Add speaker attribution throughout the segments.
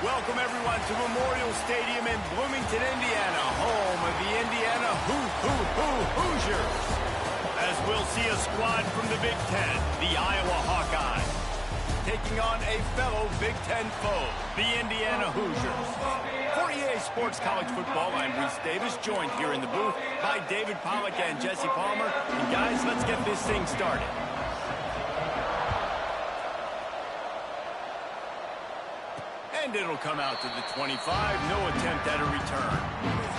Speaker 1: Welcome, everyone, to Memorial Stadium in Bloomington, Indiana, home of the Indiana Hoosiers. As we'll see a squad from the Big Ten, the Iowa Hawkeyes, taking on a fellow Big Ten foe, the Indiana Hoosiers. For EA Sports College Football, I'm Reese Davis, joined here in the booth by David Pollack and Jesse Palmer. And guys, let's get this thing started. And it'll come out to the 25, no attempt at a return.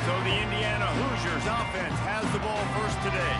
Speaker 1: So the Indiana Hoosiers offense has the ball first today.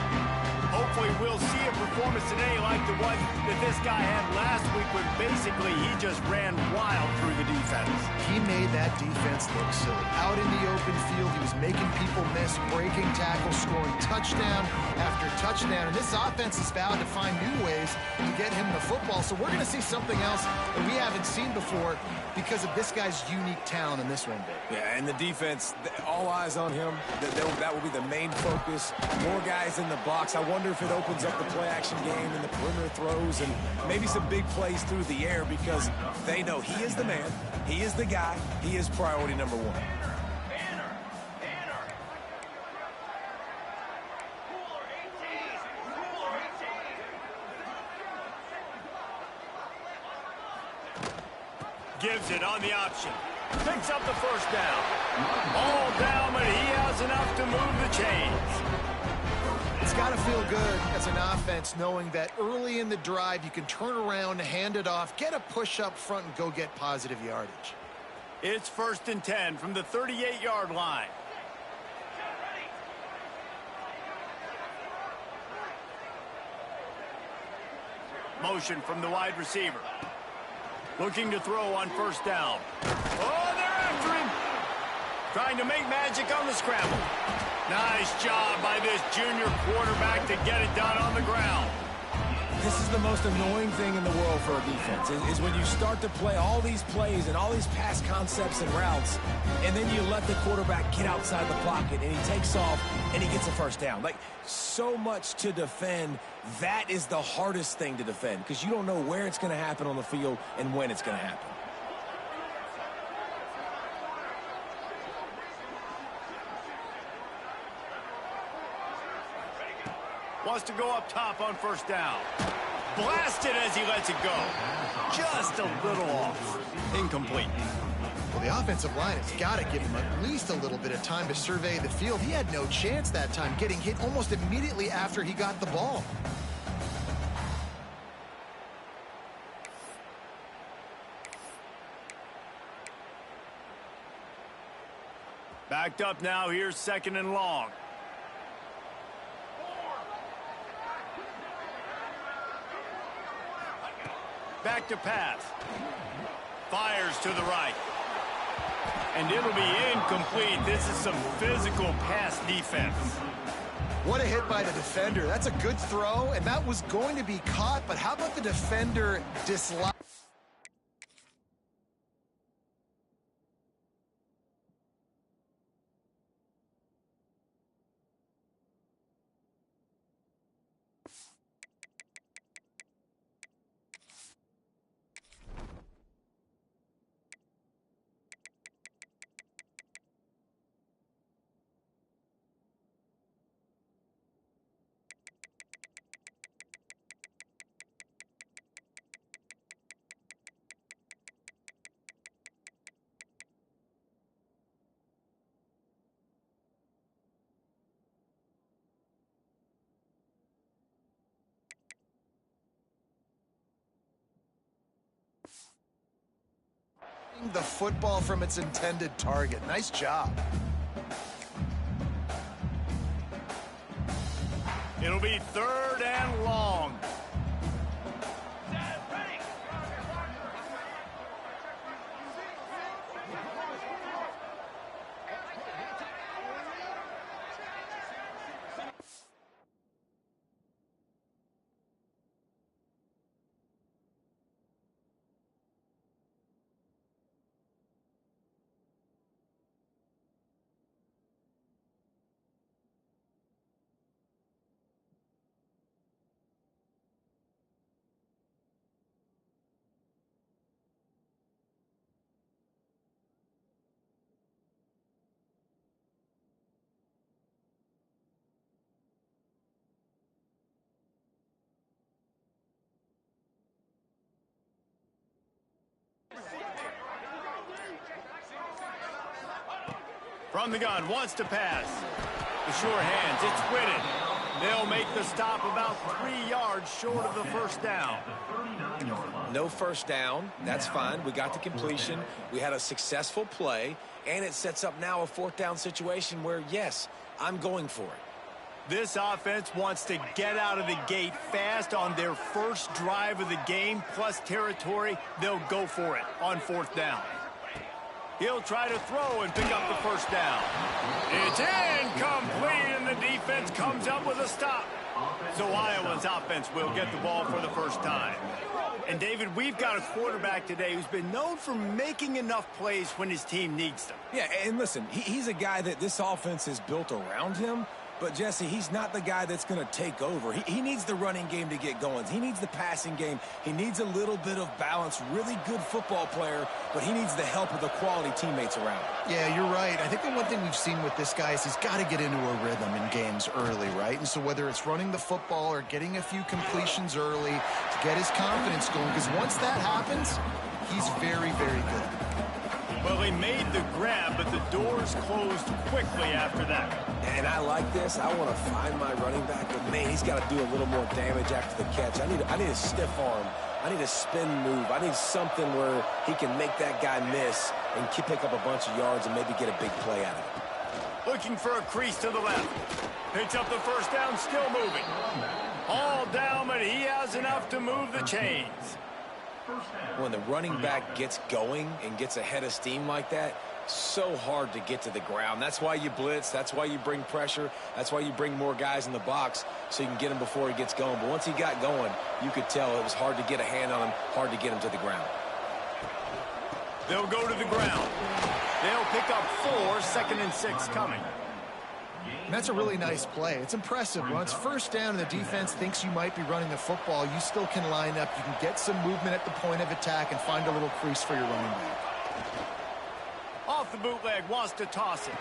Speaker 1: Hopefully we'll see a performance today like the one that this guy had last week when basically he just ran wild through the defense.
Speaker 2: He made that defense look silly. Out in the open field, he was making people miss, breaking tackles, scoring touchdown after touchdown. And this offense is vowed to find new ways to get him the football. So we're going to see something else that we haven't seen before because of this guy's unique talent in this one, Dave.
Speaker 3: Yeah, and the defense, all eyes on him. That will be the main focus. More guys in the box. I wonder if it opens up the play-action game and the perimeter throws and maybe some big plays through the air because they know he is the man, he is the guy, he is priority number one.
Speaker 1: Gives it on the option. Picks up the first down. All down, but he has enough to move the chains.
Speaker 2: It's got to feel good as an offense knowing that early in the drive you can turn around, hand it off, get a push up front, and go get positive yardage.
Speaker 1: It's 1st and 10 from the 38-yard line. Motion from the wide receiver. Looking to throw on first down. Oh, they're after him. Trying to make magic on the scramble. Nice job by this junior quarterback to get it done on the ground.
Speaker 3: This is the most annoying thing in the world for a defense, is when you start to play all these plays and all these pass concepts and routes, and then you let the quarterback get outside the pocket, and he takes off, and he gets a first down. Like, so much to defend. That is the hardest thing to defend, because you don't know where it's going to happen on the field and when it's going to happen.
Speaker 1: Wants to go up top on first down. Blasted as he lets it go. Just a little off. Incomplete.
Speaker 2: Well, the offensive line has got to give him at least a little bit of time to survey the field. He had no chance that time, getting hit almost immediately after he got the ball.
Speaker 1: Backed up now. Here's 2nd and long. Back to pass. Fires to the right. And it'll be incomplete. This is some physical pass defense.
Speaker 2: What a hit by the defender. That's a good throw, and that was going to be caught, but how about the defender dislodge? The football from its intended target. Nice job.
Speaker 1: It'll be 3rd and long. From the gun, wants to pass. The sure hands, it's Whitted. They'll make the stop about 3 yards short of the first down.
Speaker 3: No first down. That's fine. We got the completion. We had a successful play, and it sets up now a 4th down situation where, yes, I'm going for it.
Speaker 1: This offense wants to get out of the gate fast on their first drive of the game, plus territory. They'll go for it on 4th down. He'll try to throw and pick up the first down. It's incomplete, and the defense comes up with a stop. So Iowa's offense will get the ball for the first time. And, David, we've got a quarterback today who's been known for making enough plays when his team needs them.
Speaker 3: Yeah, and listen, he's a guy that this offense is built around him. But, Jesse, he's not the guy that's going to take over. He needs the running game to get going. He needs the passing game. He needs a little bit of balance. Really good football player, but he needs the help of the quality teammates around him.
Speaker 2: Yeah, you're right. I think the one thing we've seen with this guy is he's got to get into a rhythm in games early, right? And so whether it's running the football or getting a few completions early to get his confidence going, because once that happens, he's very, very good.
Speaker 1: Well, he made the grab, but the doors closed quickly after that.
Speaker 3: And I like this. I want to find my running back, but, man, he's got to do a little more damage after the catch. I need a stiff arm. I need a spin move. I need something where he can make that guy miss and pick up a bunch of yards and maybe get a big play out of it.
Speaker 1: Looking for a crease to the left. Picks up the first down, still moving. All down, but he has enough to move the chains.
Speaker 3: When the running back gets going and gets ahead of steam like that, so hard to get to the ground. That's why you blitz. That's why you bring pressure. That's why you bring more guys in the box so you can get him before he gets going. But once he got going, you could tell it was hard to get a hand on him, hard to get him to the ground.
Speaker 1: They'll go to the ground. They'll pick up 4, 2nd and 6 coming.
Speaker 2: And that's a really nice play. It's impressive. When it's first down and the defense thinks you might be running the football, you still can line up. You can get some movement at the point of attack and find a little crease for your running back.
Speaker 1: Off the bootleg, wants to toss it.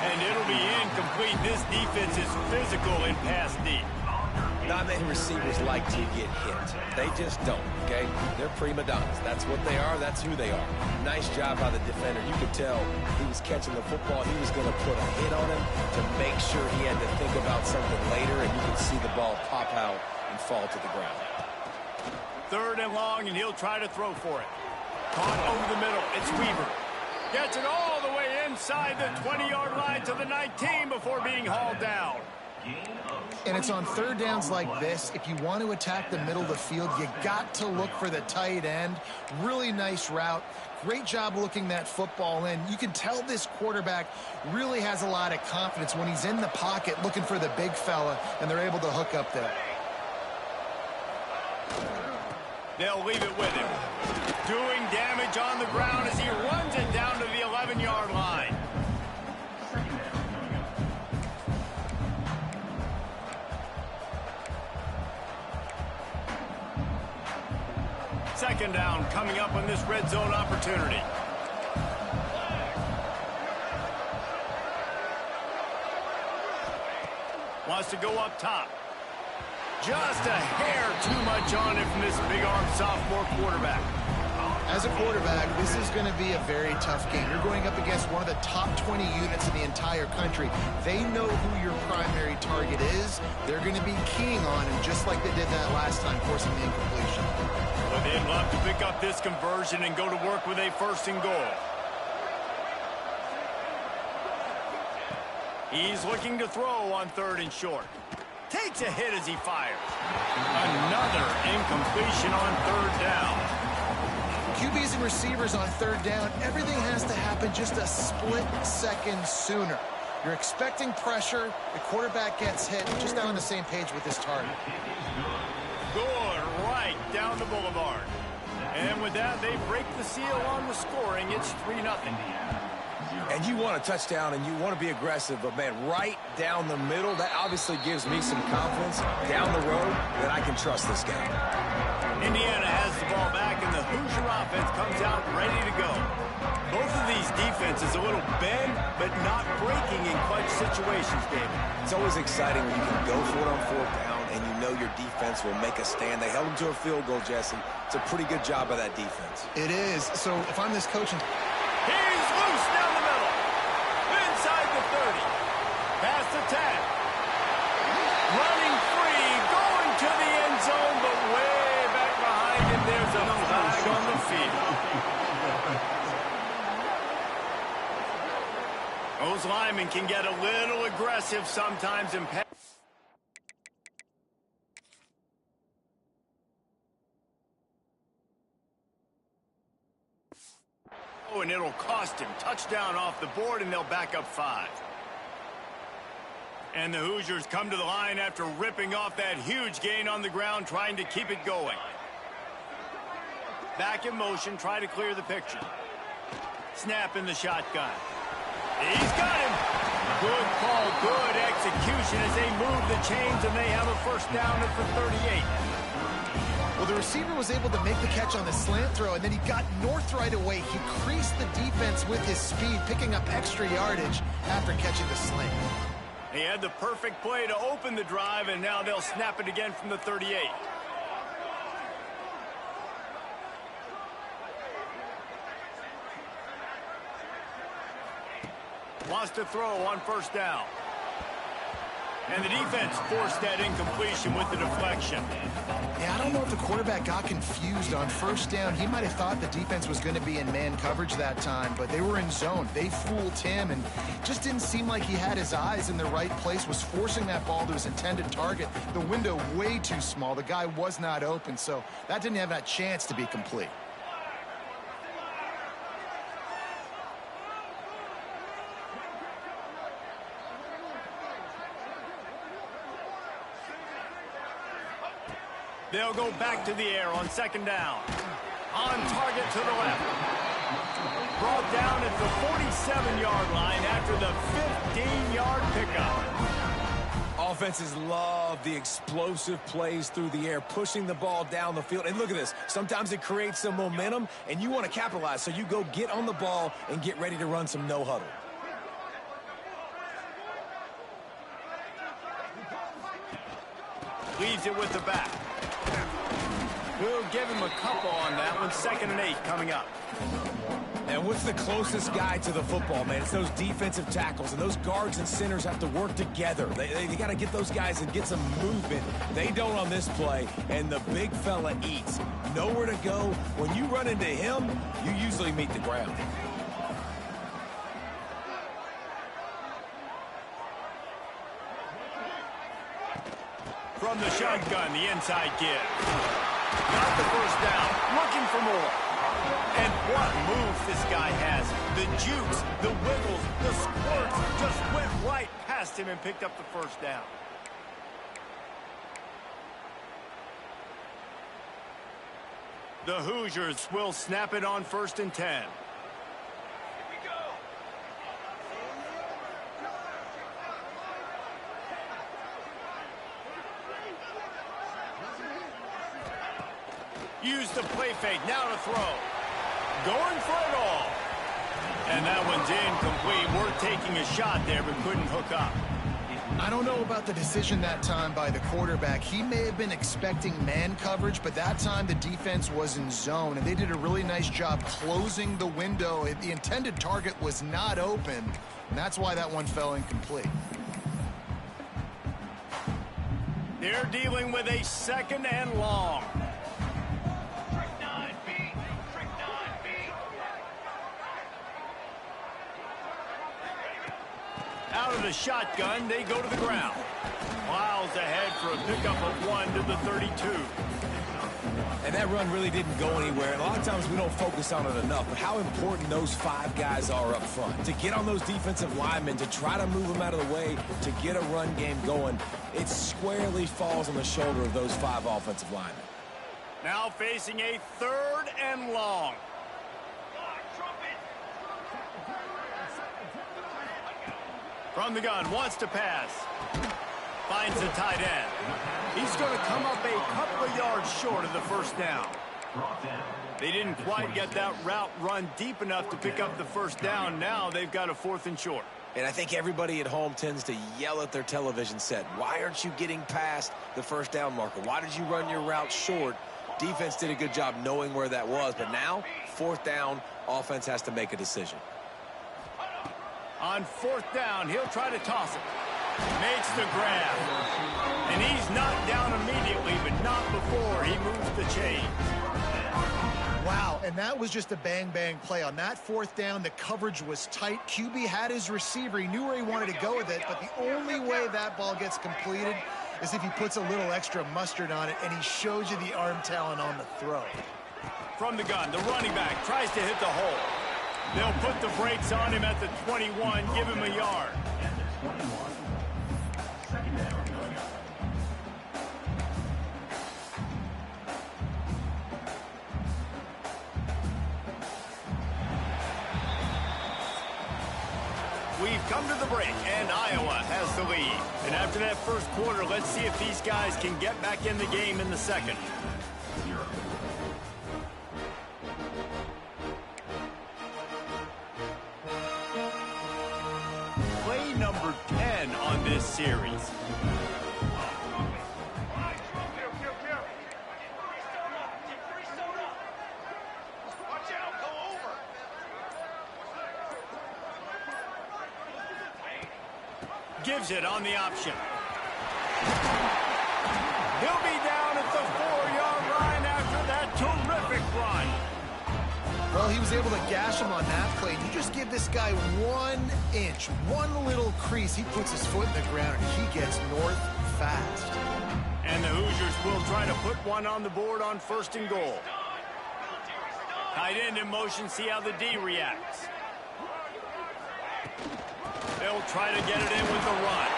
Speaker 1: And it'll be incomplete. This defense is physical in pass deep.
Speaker 3: Not many receivers like to get hit. They just don't, okay? They're prima donnas. That's what they are. That's who they are. Nice job by the defender. You could tell he was catching the football. He was going to put a hit on him to make sure he had to think about something later, and you could see the ball pop out and fall to the ground.
Speaker 1: 3rd and long, and he'll try to throw for it. Caught over the middle. It's Weaver. Gets it all the way inside the 20-yard line to the 19 before being hauled down.
Speaker 2: And it's on 3rd downs like this. If you want to attack the middle of the field, you got to look for the tight end. Really nice route. Great job looking that football in. You can tell this quarterback really has a lot of confidence when he's in the pocket looking for the big fella, and they're able to hook up there.
Speaker 1: They'll leave it with him. Doing damage on the ground as he runs it down to the 11-yard line. Second down coming up on this red zone opportunity. Wants to go up top. Just a hair too much on it from this big-armed sophomore quarterback.
Speaker 2: As a quarterback, this is going to be a very tough game. You're going up against one of the top 20 units in the entire country. They know who your primary target is. They're going to be keying on him just like they did that last time, forcing the incompletion.
Speaker 1: But they'd love to pick up this conversion and go to work with a 1st and goal. He's looking to throw on 3rd and short. Takes a hit as he fires. Another incompletion on 3rd down.
Speaker 2: QBs and receivers on 3rd down, everything has to happen just a split second sooner. You're expecting pressure, the quarterback gets hit, just not on the same page with this target.
Speaker 1: Good, right down the boulevard. And with that, they break the seal on the scoring. It's 3-0.
Speaker 3: And you want a touchdown and you want to be aggressive, but, man, right down the middle, that obviously gives me some confidence down the road that I can trust this guy.
Speaker 1: Indiana has the ball back, and the Hoosier offense comes out ready to go. Both of these defenses a little bend, but not breaking in clutch situations, David.
Speaker 3: It's always exciting when you can go for it on 4th down and you know your defense will make a stand. They held them to a field goal, Jesse. It's a pretty good job by that defense.
Speaker 2: It is. So if I'm this coach...
Speaker 1: He's loose down the middle. Those linemen can get a little aggressive sometimes and pass. Oh, and it'll cost him. Touchdown off the board, and they'll back up 5. And the Hoosiers come to the line after ripping off that huge gain on the ground, trying to keep it going. Back in motion, try to clear the picture. Snap in the shotgun. He's got him. Good call, good execution as they move the chains, and they have a first down at the 38.
Speaker 2: Well, the receiver was able to make the catch on the slant throw, and then he got north right away. He creased the defense with his speed, picking up extra yardage after catching the slant.
Speaker 1: He had the perfect play to open the drive, and now they'll snap it again from the 38. Wants to throw on first down. And the defense forced that incompletion with the deflection.
Speaker 2: Yeah, I don't know if the quarterback got confused on first down. He might have thought the defense was going to be in man coverage that time, but they were in zone. They fooled him, and just didn't seem like he had his eyes in the right place, was forcing that ball to his intended target. The window way too small. The guy was not open, so that didn't have that chance to be complete.
Speaker 1: They'll go back to the air on second down. On target to the left. Brought down at the 47-yard line after the 15-yard pickup.
Speaker 3: Offenses love the explosive plays through the air, pushing the ball down the field. And look at this. Sometimes it creates some momentum, and you want to capitalize. So you go get on the ball and get ready to run some no-huddle.
Speaker 1: Leaves it with the back. We'll give him a couple on that one. 2nd and 8 coming up.
Speaker 3: And what's the closest guy to the football, man? It's those defensive tackles, and those guards and centers have to work together. They got to get those guys and get some movement. They don't on this play, and the big fella eats. Nowhere to go. When you run into him, you usually meet the ground.
Speaker 1: From the shotgun, the inside give. Got the first down, looking for more. And what moves this guy has. The jukes, the wiggles, the squirts just went right past him and picked up the first down. The Hoosiers will snap it on 1st and 10. Use the play fake, now to throw. Going for it all. And that one's incomplete. We're taking a shot there, but couldn't hook up.
Speaker 2: I don't know about the decision that time by the quarterback. He may have been expecting man coverage, but that time the defense was in zone, and they did a really nice job closing the window. The intended target was not open, and that's why that one fell incomplete.
Speaker 1: They're dealing with a 2nd and long. Out of the shotgun, they go to the ground. Miles ahead for a pickup of 1 to the 32.
Speaker 3: And that run really didn't go anywhere. And a lot of times we don't focus on it enough, but how important those 5 guys are up front. To get on those defensive linemen, to try to move them out of the way, to get a run game going, it squarely falls on the shoulder of those 5 offensive linemen.
Speaker 1: Now facing a 3rd and long. From the gun, wants to pass. Finds the tight end. He's going to come up a couple of yards short of the first down. They didn't quite get that route run deep enough to pick up the first down. Now they've got a 4th and short.
Speaker 3: And I think everybody at home tends to yell at their television set. Why aren't you getting past the first down marker? Why did you run your route short? Defense did a good job knowing where that was. But now, 4th down, offense has to make a decision.
Speaker 1: On 4th down, he'll try to toss it. Makes the grab. And he's knocked down immediately, but not before he moves the chains.
Speaker 2: Wow, Wow, and that was just a bang-bang play. On that fourth down, the coverage was tight. QB had his receiver. He knew where he wanted to go with it, but the only way that ball gets completed is if he puts a little extra mustard on it, and he shows you the arm talent on the throw.
Speaker 1: From the gun, the running back tries to hit the hole. They'll put the brakes on him at the 21, give him a yard. We've come to the break, and Iowa has the lead. And after that first quarter, let's see if these guys can get back in the game in the second. Play number 10 on this series. Gives it on the option. He'll be down at the 4-yard line after that terrific run.
Speaker 2: Well, he was able to gash him on that play. You just give this guy 1 inch, one little crease. He puts his foot in the ground, and he gets north fast.
Speaker 1: And the Hoosiers will try to put one on the board on 1st and goal. Tight end in motion, see how the D reacts. They'll try to get it in with the run.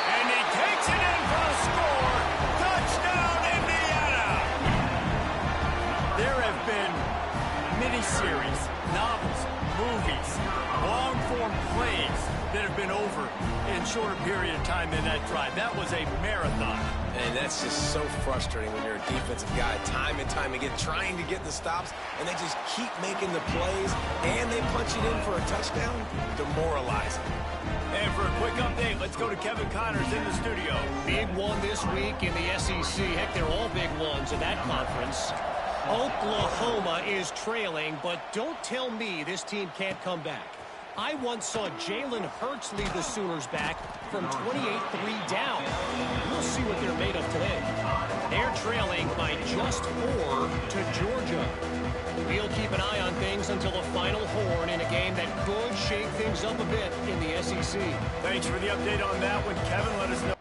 Speaker 1: And he takes it in for the score. Touchdown, Indiana! There have been miniseries, novels, movies, long-form plays that have been over in shorter period of time than that drive. That was a marathon.
Speaker 3: And that's just so frustrating when you're a defensive guy, time and time again, trying to get the stops, and they just keep making the plays, and they punch it in for a touchdown. Demoralizing.
Speaker 1: And for a quick update, let's go to Kevin Connors in the studio.
Speaker 4: Big one this week in the SEC. Heck, they're all big ones in that conference. Oklahoma is trailing, but don't tell me this team can't come back. I once saw Jalen Hurts lead the Sooners back from 28-3 down. We'll see what they're made of today. They're trailing by just 4 to Georgia. We'll keep an eye on things until the final horn in a game that could shake things up a bit in the SEC.
Speaker 1: Thanks for the update on that one, Kevin. Let us know.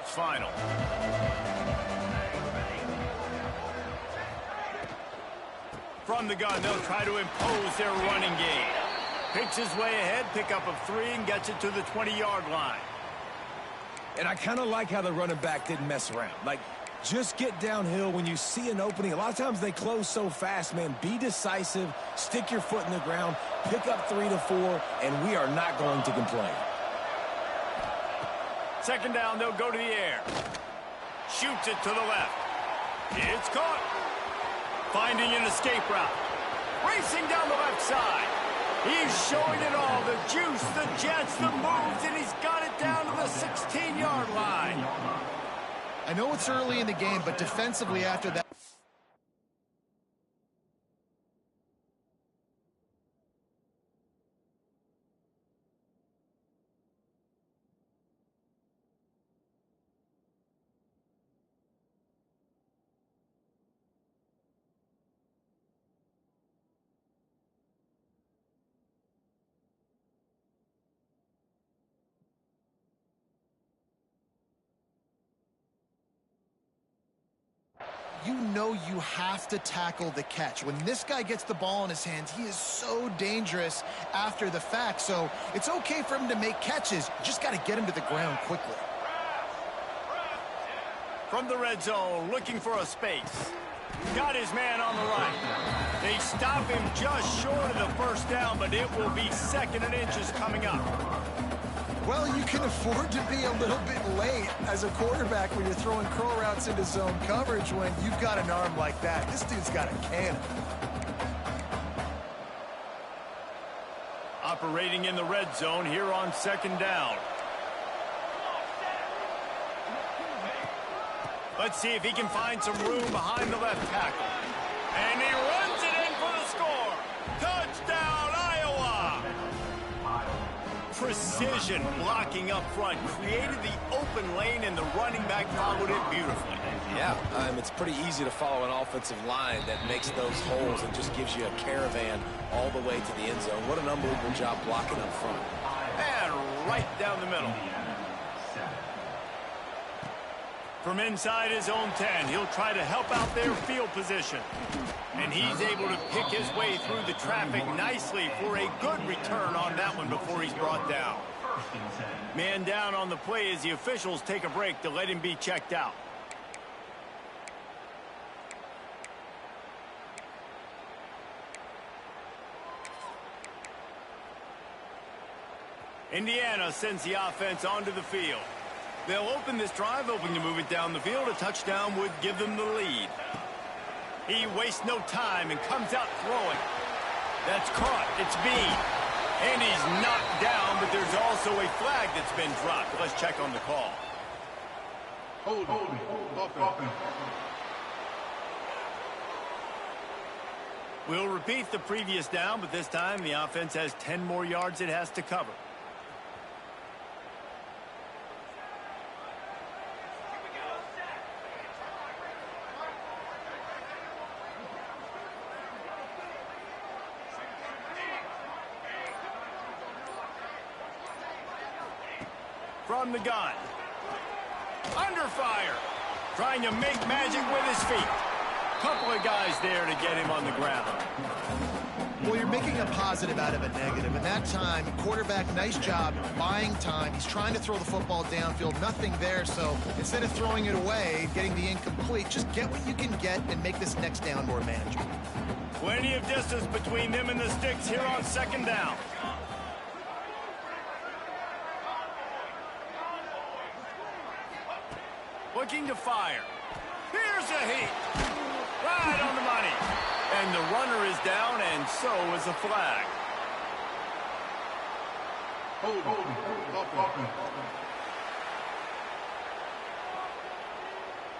Speaker 1: Final. From the gun, they'll try to impose their running game. Picks his way ahead, pickup of 3, and gets it to the 20-yard line.
Speaker 3: And I kind of like how the running back didn't mess around. Like, just get downhill when you see an opening. A lot of times they close so fast, man. Be decisive, stick your foot in the ground, pick up 3 to 4, and we are not going to complain.
Speaker 1: 2nd down, they'll go to the air. Shoots it to the left. It's caught. Finding an escape route. Racing down the left side. He's showing it all. The juice, the jets, the moves, and he's got it down to the 16-yard line.
Speaker 2: I know it's early in the game, but defensively after that, you know you have to tackle the catch. When this guy gets the ball in his hands, he is so dangerous after the fact. So it's okay for him to make catches. You just got to get him to the ground quickly.
Speaker 1: From the red zone, looking for a space. Got his man on the right. They stop him just short of the first down, but it will be 2nd and inches coming up.
Speaker 2: Well, you can afford to be a little bit late as a quarterback when you're throwing curl routes into zone coverage when you've got an arm like that. This dude's got a cannon.
Speaker 1: Operating in the red zone here on 2nd down. Let's see if he can find some room behind the left tackle. And he runs it in for the score. Touchdown, Iowa! Precision blocking up front created the open lane, and the running back followed it beautifully.
Speaker 3: Yeah, it's pretty easy to follow an offensive line that makes those holes and just gives you a caravan all the way to the end zone. What an unbelievable job blocking up front.
Speaker 1: And right down the middle. From inside his own 10, he'll try to help out their field position. And he's able to pick his way through the traffic nicely for a good return on that one before he's brought down. Man down on the play as the officials take a break to let him be checked out. Indiana sends the offense onto the field. They'll open this drive, hoping to move it down the field. A touchdown would give them the lead. He wastes no time and comes out throwing. That's caught. It's Bean. And he's knocked down, but there's also a flag that's been dropped. Let's check on the call. Holding. We'll repeat the previous down, but this time the offense has 10 more yards it has to cover. From the gun. Under fire. Trying to make magic with his feet. Couple of guys there to get him on the ground.
Speaker 2: Well, you're making a positive out of a negative. And that time, quarterback, nice job buying time. He's trying to throw the football downfield. Nothing there. So instead of throwing it away, getting the incomplete, just get what you can get and make this next down more manageable.
Speaker 1: Plenty of distance between them and the sticks here on 2nd down. Looking to fire. Here's a heat. Right on the money. And the runner is down, and so is the flag.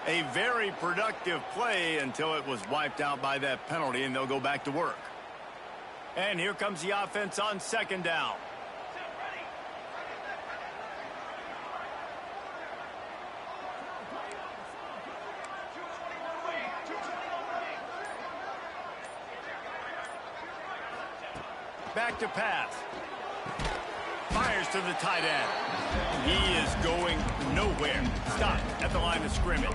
Speaker 1: A very productive play until it was wiped out by that penalty, and they'll go back to work. And here comes the offense on 2nd down. Back to pass. Fires to the tight end. He is going nowhere. Stop at the line of scrimmage.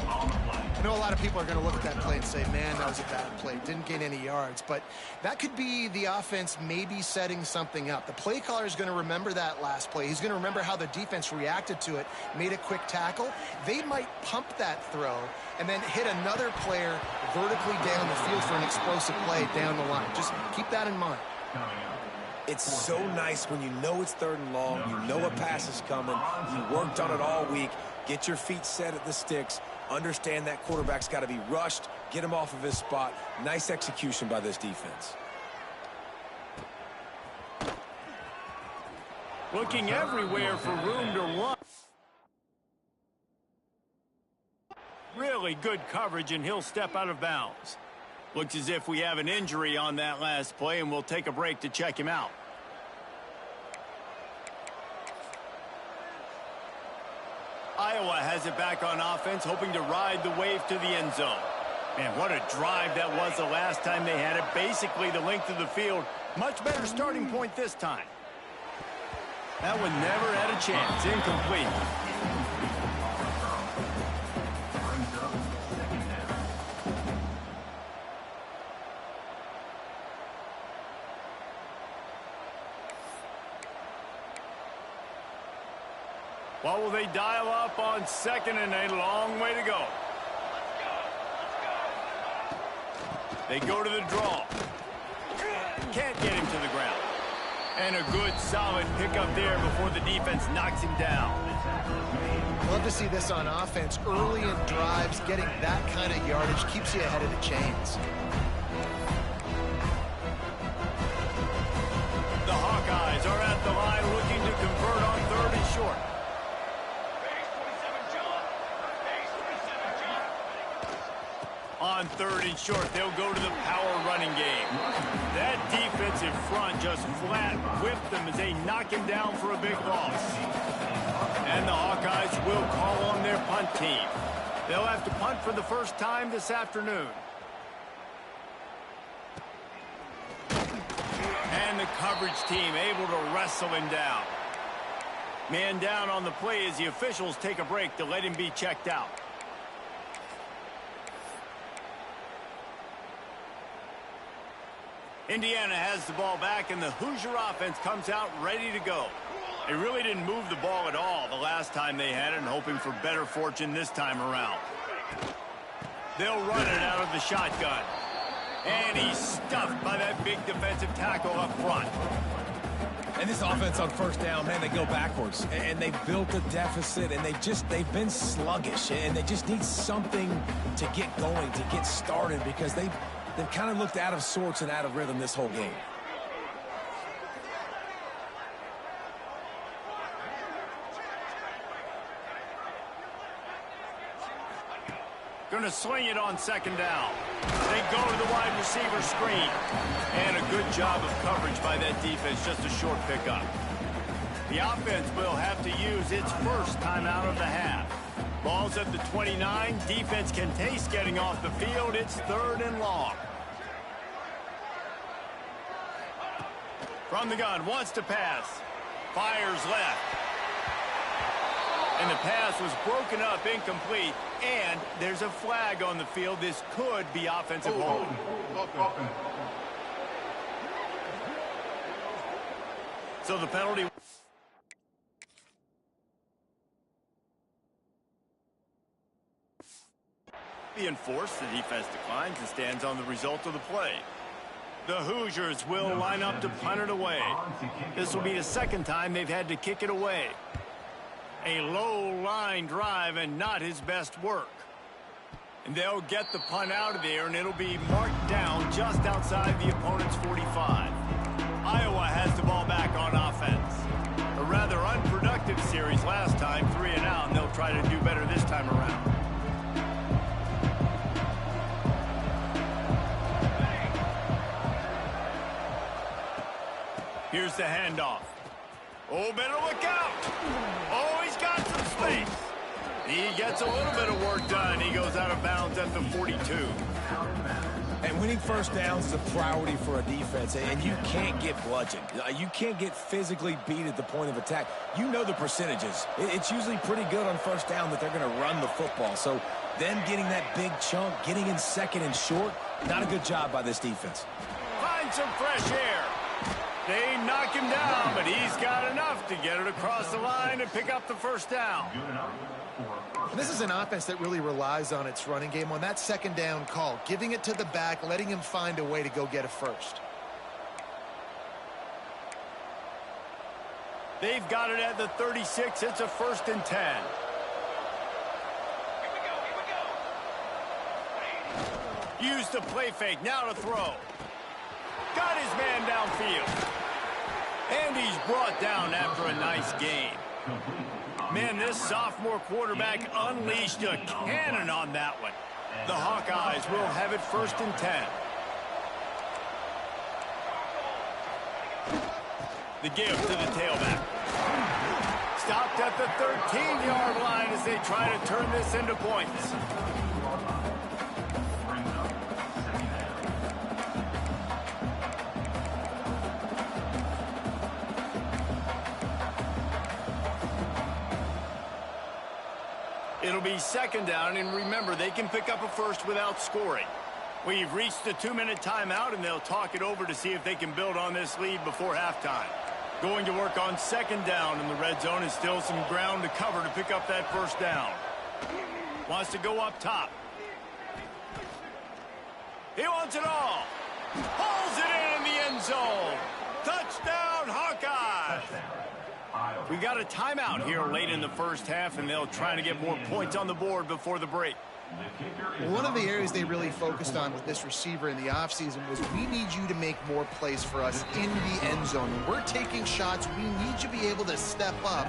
Speaker 2: I know a lot of people are going to look at that play and say, man, that was a bad play. Didn't gain any yards. But that could be the offense maybe setting something up. The play caller is going to remember that last play. He's going to remember how the defense reacted to it, made a quick tackle. They might pump that throw and then hit another player vertically down the field for an explosive play down the line. Just keep that in mind.
Speaker 3: It's so nice when you know it's 3rd and long, you know a pass is coming, you worked on it all week, get your feet set at the sticks, understand that quarterback's got to be rushed, get him off of his spot. Nice execution by this defense.
Speaker 1: Looking everywhere for room to run. Really good coverage, and he'll step out of bounds. Looks as if we have an injury on that last play, and we'll take a break to check him out. Iowa has it back on offense, hoping to ride the wave to the end zone. Man, what a drive that was the last time they had it. Basically the length of the field. Much better starting point this time. That one never had a chance. Incomplete. What will they dial up on second and a long way to go? They go to the draw. Can't get him to the ground. And a good, solid pickup there before the defense knocks him down.
Speaker 2: Love to see this on offense. Early in drives, getting that kind of yardage keeps you ahead of the chains.
Speaker 1: The Hawkeyes are at the line looking to convert on third and short. On third and short, they'll go to the power running game. That defensive front just flat whipped them as they knock him down for a big loss. And the Hawkeyes will call on their punt team. They'll have to punt for the first time this afternoon. And the coverage team able to wrestle him down. Man down on the play as the officials take a break to let him be checked out. Indiana has the ball back, and the Hoosier offense comes out ready to go. They really didn't move the ball at all the last time they had it, and hoping for better fortune this time around. They'll run it out of the shotgun. And he's stuffed by that big defensive tackle up front.
Speaker 3: And this offense on first down, man, they go backwards. And they built a deficit, and they've been sluggish. And they just need something to get going, to get started, because they've kind of looked out of sorts and out of rhythm this whole game.
Speaker 1: Going to sling it on second down. They go to the wide receiver screen. And a good job of coverage by that defense, just a short pickup. The offense will have to use its first timeout of the half. Ball's at the 29. Defense can taste getting off the field. It's third and long. From the gun, wants to pass. Fires left. And the pass was broken up, incomplete. And there's a flag on the field. This could be offensive holding. So the penalty be enforced. The defense declines and stands on the result of the play. The Hoosiers will line up to punt it away. This will be the second time they've had to kick it away. A low-line drive and not his best work. And they'll get the punt out of there, and it'll be marked down just outside the opponent's 45. Iowa has the ball back on offense. A rather unproductive series last time, 3 and out, and they'll try to do better this time around. Here's the handoff. Oh, better look out. Oh, he's got some space. He gets a little bit of work done. He goes out of bounds at the 42.
Speaker 3: And winning first downs is a priority for a defense, and you can't get bludgeoned. You can't get physically beat at the point of attack. You know the percentages. It's usually pretty good on first down that they're going to run the football. So them getting that big chunk, getting in second and short, not a good job by this defense.
Speaker 1: Find some fresh air. They knock him down, but he's got enough to get it across the line and pick up the first down.
Speaker 2: And this is an offense that really relies on its running game on that second down call, giving it to the back, letting him find a way to go get a first.
Speaker 1: They've got it at the 36. It's a 1st and 10. Use the play fake. Now to throw. Got his man downfield. And he's brought down after a nice game. Man, this sophomore quarterback unleashed a cannon on that one. The Hawkeyes will have it 1st and 10. The give to the tailback. Stopped at the 13-yard line as they try to turn this into points. It'll be 2nd down, and remember, they can pick up a first without scoring. We've reached the 2-minute timeout, and they'll talk it over to see if they can build on this lead before halftime. Going to work on second down in the red zone, and still some ground to cover to pick up that first down. Wants to go up top. He wants it all. Hauls it in the end zone. Touchdown, Hawkeyes. We got a timeout here late in the first half, and they'll try to get more points on the board before the break.
Speaker 2: One of the areas they really focused on with this receiver in the offseason was we need you to make more plays for us in the end zone. When we're taking shots, we need you to be able to step up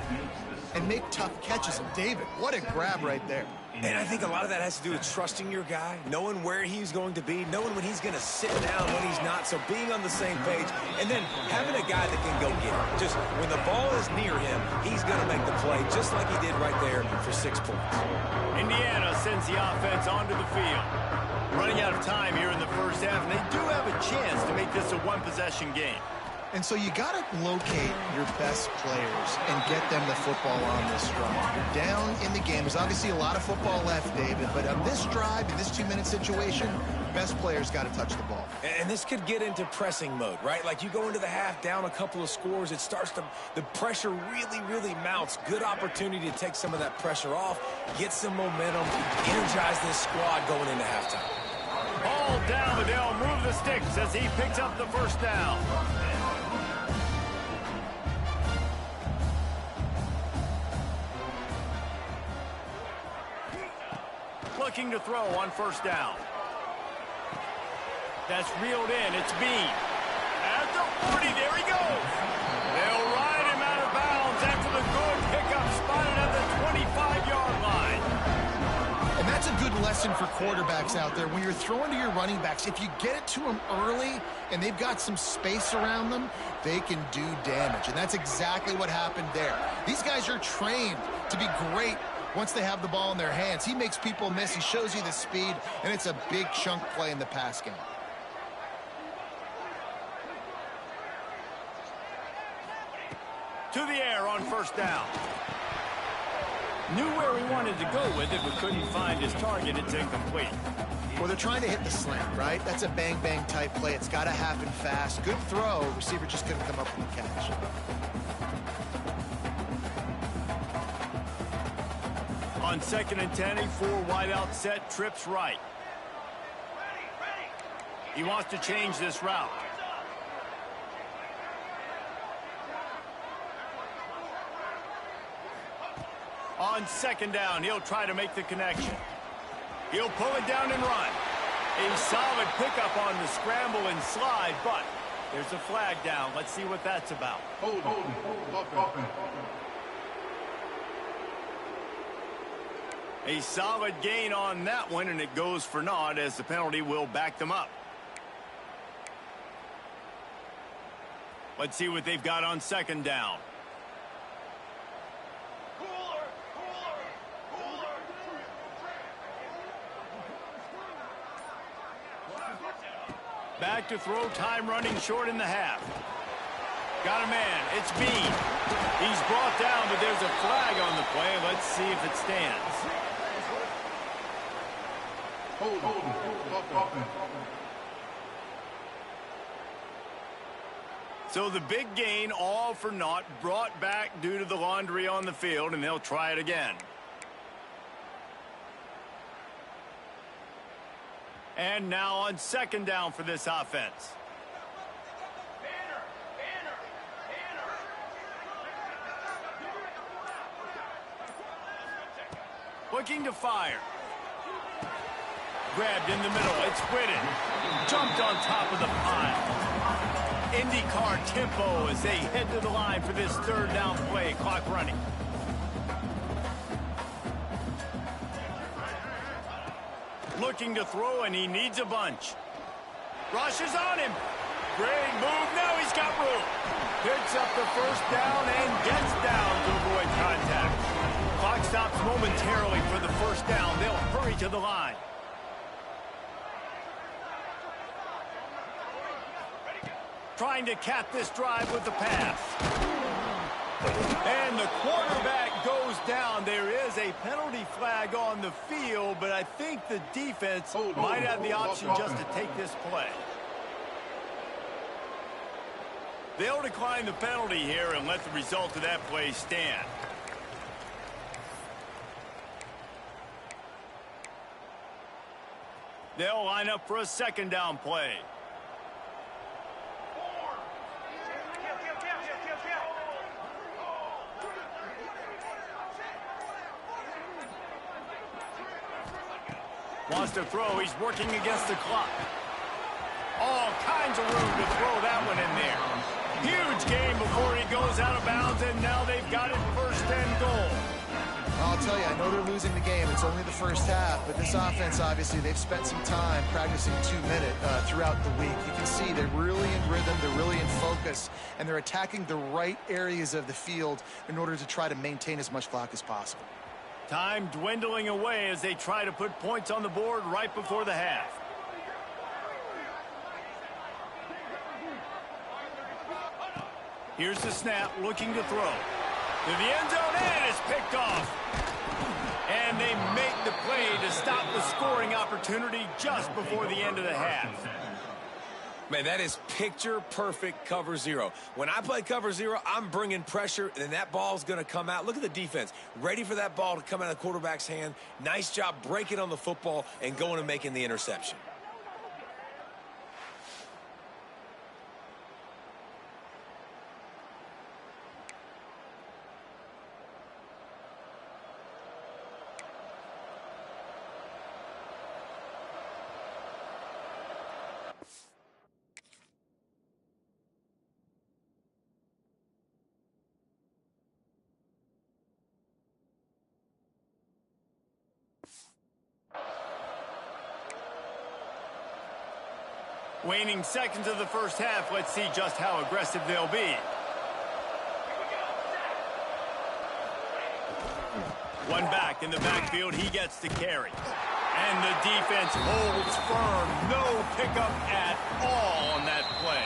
Speaker 2: and make tough catches. And David, what a grab right there.
Speaker 3: And I think a lot of that has to do with trusting your guy, knowing where he's going to be, knowing when he's going to sit down, when he's not, so being on the same page, and then having a guy that can go get it. Just when the ball is near him, he's going to make the play, just like he did right there for 6 points.
Speaker 1: Indiana sends the offense onto the field. Running out of time here in the first half, and they do have a chance to make this a one-possession game.
Speaker 2: And so you got to locate your best players and get them the football on this drive. You're down in the game. There's obviously a lot of football left, David, but on this drive, in this 2-minute situation, best players got to touch the ball.
Speaker 3: And this could get into pressing mode, right? Like you go into the half down a couple of scores, it starts to, the pressure really mounts. Good opportunity to take some of that pressure off, get some momentum, energize this squad going into halftime.
Speaker 1: Ball down, but they'll move the sticks as he picks up the first down. Looking to throw on first down. That's reeled in. It's Bean. At the 40, there he goes. They'll ride him out of bounds after the good pickup, spotted at the 25-yard line.
Speaker 2: And that's a good lesson for quarterbacks out there. When you're throwing to your running backs, if you get it to them early and they've got some space around them, they can do damage. And that's exactly what happened there. These guys are trained to be great once they have the ball in their hands. He makes people miss. He shows you the speed, and it's a big chunk play in the pass game.
Speaker 1: To the air on first down. Knew where he wanted to go with it, but couldn't find his target. It's incomplete.
Speaker 2: Well, they're trying to hit the slant, right? That's a bang-bang type play. It's got to happen fast. Good throw. Receiver just couldn't come up with the catch.
Speaker 1: On 2nd and 10, a 4-wideout set, trips right. He wants to change this route. On 2nd down, he'll try to make the connection. He'll pull it down and run. A solid pickup on the scramble and slide, but there's a flag down. Let's see what that's about.
Speaker 5: Hold.
Speaker 1: A solid gain on that one, and it goes for naught as the penalty will back them up. Let's see what they've got on 2nd down. Back to throw, time running short in the half. Got a man, it's Bean. He's brought down, but there's a flag on the play. Let's see if it stands. So the big gain, all for naught, brought back due to the laundry on the field, and they'll try it again. And now on 2nd down for this offense. Looking to fire. Grabbed in the middle. It's Whitten. Jumped on top of the pile. IndyCar tempo as they head to the line for this 3rd down play. Clock running. Looking to throw, and he needs a bunch. Rushes on him. Great move. Now he's got room. Picks up the first down and gets down to avoid contact. Clock stops momentarily for the first down. They'll hurry to the line. Trying to cap this drive with the pass. And the quarterback goes down. There is a penalty flag on the field, but I think the defense might have the option just to take this play. They'll decline the penalty here and let the result of that play stand. They'll line up for a second down play. Wants to throw. He's working against the clock. All kinds of room to throw that one in there. Huge game before he goes out of bounds, and now they've got it first and goal.
Speaker 2: I'll tell you, I know they're losing the game. It's only the first half, but this offense, obviously, they've spent some time practicing 2-minute throughout the week. You can see they're really in rhythm, they're really in focus, and they're attacking the right areas of the field in order to try to maintain as much clock as possible.
Speaker 1: Time dwindling away as they try to put points on the board right before the half. Here's the snap, looking to throw. To the end zone, and it's picked off. And they make the play to stop the scoring opportunity just before the end of the half.
Speaker 3: Man, that is picture-perfect cover zero. When I play cover zero, I'm bringing pressure, and that ball's going to come out. Look at the defense. Ready for that ball to come out of the quarterback's hand. Nice job breaking on the football and going and making the interception.
Speaker 1: Waning seconds of the first half. Let's see just how aggressive they'll be. One back in the backfield. He gets to carry. And the defense holds firm. No pickup at all on that play.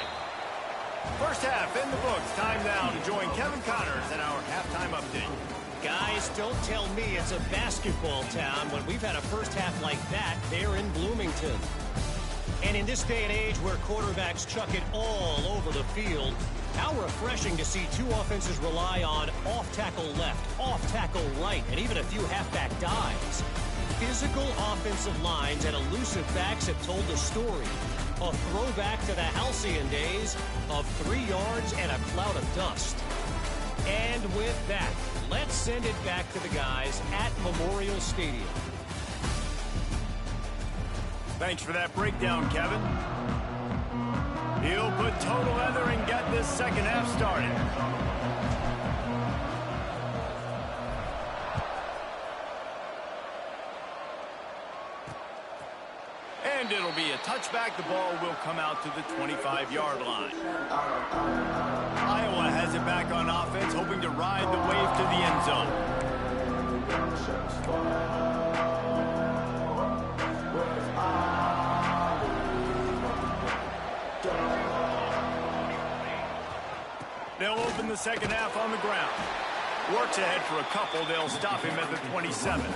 Speaker 1: First half in the books. Time now to join Kevin Connors in our halftime update.
Speaker 4: Guys, don't tell me it's a basketball town when we've had a first half like that there in Bloomington. And in this day and age where quarterbacks chuck it all over the field, how refreshing to see two offenses rely on off-tackle left, off-tackle right, and even a few halfback dives. Physical offensive lines and elusive backs have told the story. A throwback to the halcyon days of 3 yards and a cloud of dust. And with that, let's send it back to the guys at Memorial Stadium.
Speaker 1: Thanks for that breakdown, Kevin. He'll put total leather and get this second half started. And it'll be a touchback. The ball will come out to the 25-yard line. Iowa has it back on offense, hoping to ride the wave to the end zone. They'll open the second half on the ground. Works ahead for a couple. They'll stop him at the 27.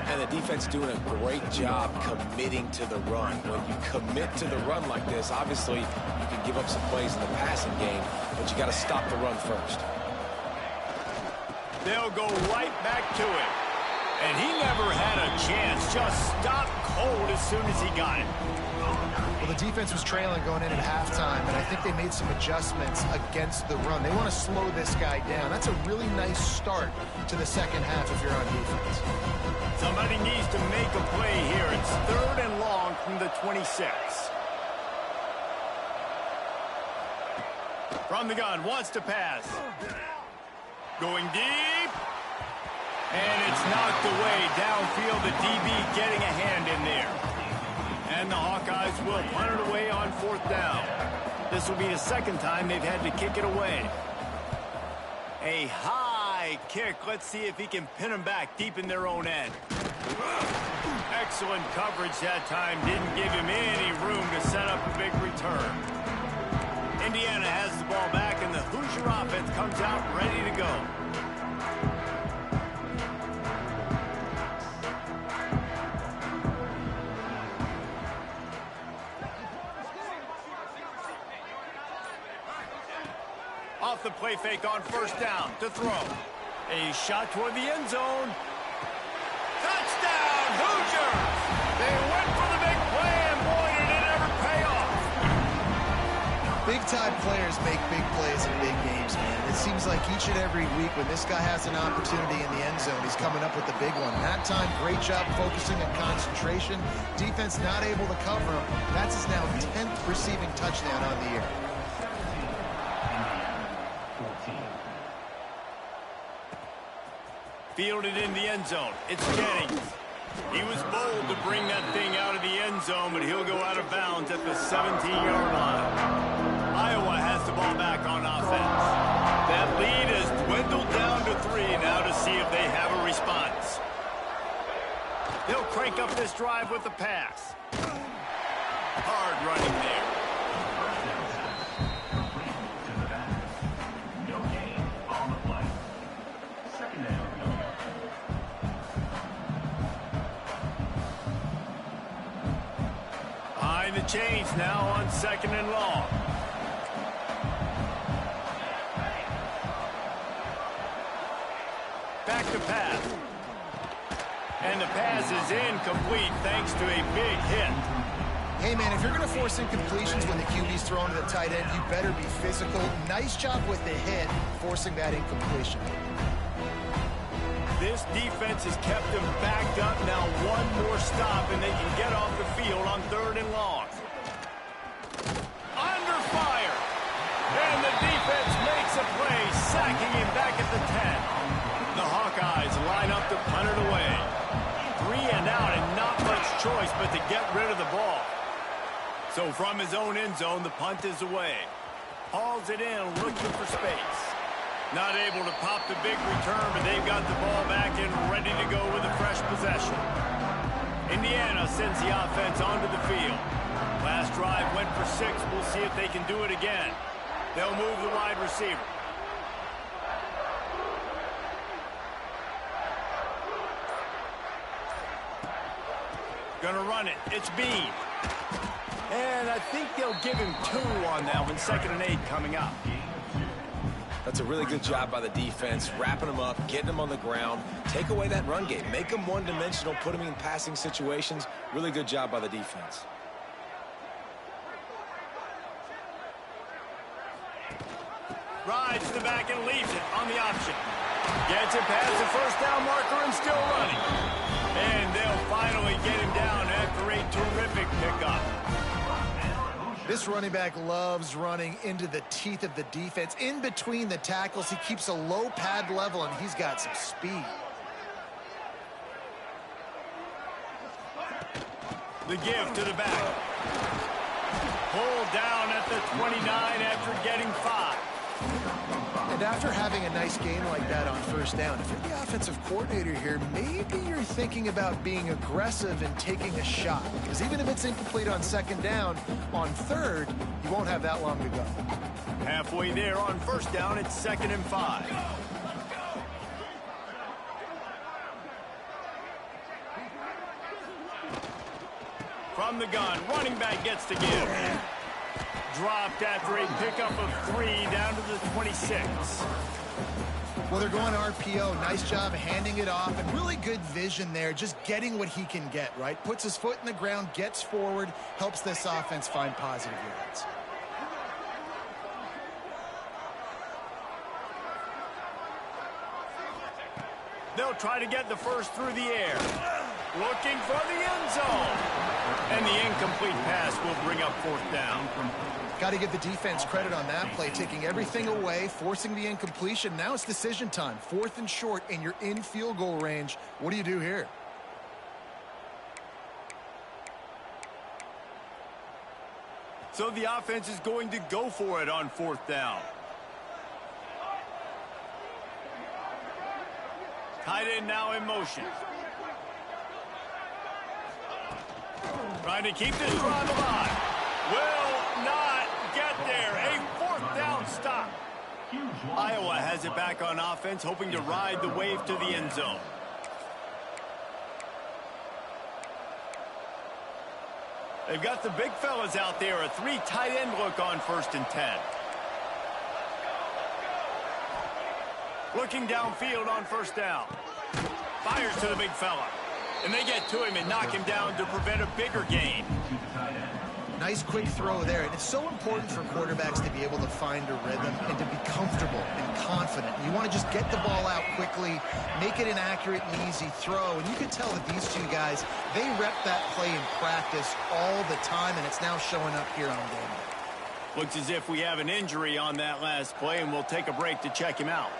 Speaker 3: And the defense doing a great job committing to the run. When you commit to the run like this, obviously you can give up some plays in the passing game, but you got to stop the run first.
Speaker 1: They'll go right back to it. And he never had a chance. Just stopped cold as soon as he got it.
Speaker 2: Well, the defense was trailing going in at halftime, and I think they made some adjustmts against the run. They want to slow this guy down. That's a really nice start to the second half if you're on defense.
Speaker 1: Somebody needs to make a play here. It's 3rd and long from the 26. From the gun, wants to pass. Going deep. And it's knocked away downfield. The DB getting a hand in there. And the Hawkeyes will punt it away on 4th down. This will be the second time they've had to kick it away. A high kick. Let's see if he can pin them back deep in their own end. Excellent coverage that time. Didn't give him any room to set up a big return. Indiana has the ball back, and the Hoosier offense comes out ready to go. play fake on first down to throw. A shot toward the end zone. Touchdown, Hoosiers! They went for the big play, and boy, did it ever pay off.
Speaker 2: Big-time players make big plays in big games, man. It seems like each and every week when this guy has an opportunity in the end zone, he's coming up with the big one. That time, great job focusing on concentration. Defense not able to cover him. That's his now 10th receiving touchdown on the year.
Speaker 1: Fielded in the end zone. It's Jennings. He was bold to bring that thing out of the end zone, but he'll go out of bounds at the 17-yard line. Iowa has the ball back on offense. That lead has dwindled down to 3 now to see if they have a response. They'll crank up this drive with the pass. Hard running there. Behind the chains now on 2nd and long. Back to pass. And the pass is incomplete thanks to a big hit.
Speaker 2: Hey, man, if you're going to force incompletions when the QB's thrown to the tight end, you better be physical. Nice job with the hit, forcing that incompletion.
Speaker 1: This defense has kept them backed up. Now one more stop, and they can get off the field on 3rd and long. Under fire. And the defense makes a play, sacking him back at the 10. The Hawkeyes line up to punt it away. 3 and out, and not much choice but to get rid of the ball. So from his own end zone, the punt is away. Hauls it in, looking for space. Not able to pop the big return, but they've got the ball back and ready to go with a fresh possession. Indiana sends the offense onto the field. Last drive went for 6. We'll see if they can do it again. They'll move the wide receiver. Gonna run it. It's Bean. And I think they'll give him 2 on that one. 2nd and 8 coming up.
Speaker 3: That's a really good job by the defense, wrapping them up, getting them on the ground. Take away that run game. Make them one-dimensional, put them in passing situations. Really good job by the defense.
Speaker 1: Rides to the back and leaves it on the option. Gets it past the first down marker and still running. And they'll finally get him down after a terrific pickup.
Speaker 2: This running back loves running into the teeth of the defense. In between the tackles, he keeps a low pad level, and he's got some speed.
Speaker 1: The give to the back. Pulled down at the 29 after getting 5.
Speaker 2: And after having a nice game like that on first down, if you're the offensive coordinator here, maybe you're thinking about being aggressive and taking a shot. Because even if it's incomplete on 2nd down, on 3rd, you won't have that long to go.
Speaker 1: Halfway there on first down, it's 2nd and 5. From the gun, running back gets to give. Dropped after a pickup of 3 down to the 26.
Speaker 2: Well, they're going RPO. Nice job handing it off, and really good vision there, just getting what he can get, right? Puts his foot in the ground, gets forward, helps this offense find positive yards.
Speaker 1: They'll try to get the first through the air. Looking for the end zone. And the incomplete pass will bring up 4th down.
Speaker 2: Got to give the defense credit on that play, taking everything away, forcing the incompletion. Now it's decision time. 4th and short, and you're in field goal range. What do you do here?
Speaker 1: So the offense is going to go for it on 4th down. Tight end now in motion. Trying to keep this drive alive. Will not get there. A 4th down stop. Iowa has it back on offense, hoping to ride the wave to the end zone. They've got the big fellas out there. A 3 tight end look on 1st and 10. Looking downfield on first down. Fires to the big fella. And they get to him and knock him down to prevent a bigger gain.
Speaker 2: Nice quick throw there. And it's so important for quarterbacks to be able to find a rhythm and to be comfortable and confident. You want to just get the ball out quickly, make it an accurate and easy throw. And you can tell that these two guys, they rep that play in practice all the time, and it's now showing up here on game day.
Speaker 1: Looks as if we have an injury on that last play, and we'll take a break to check him out.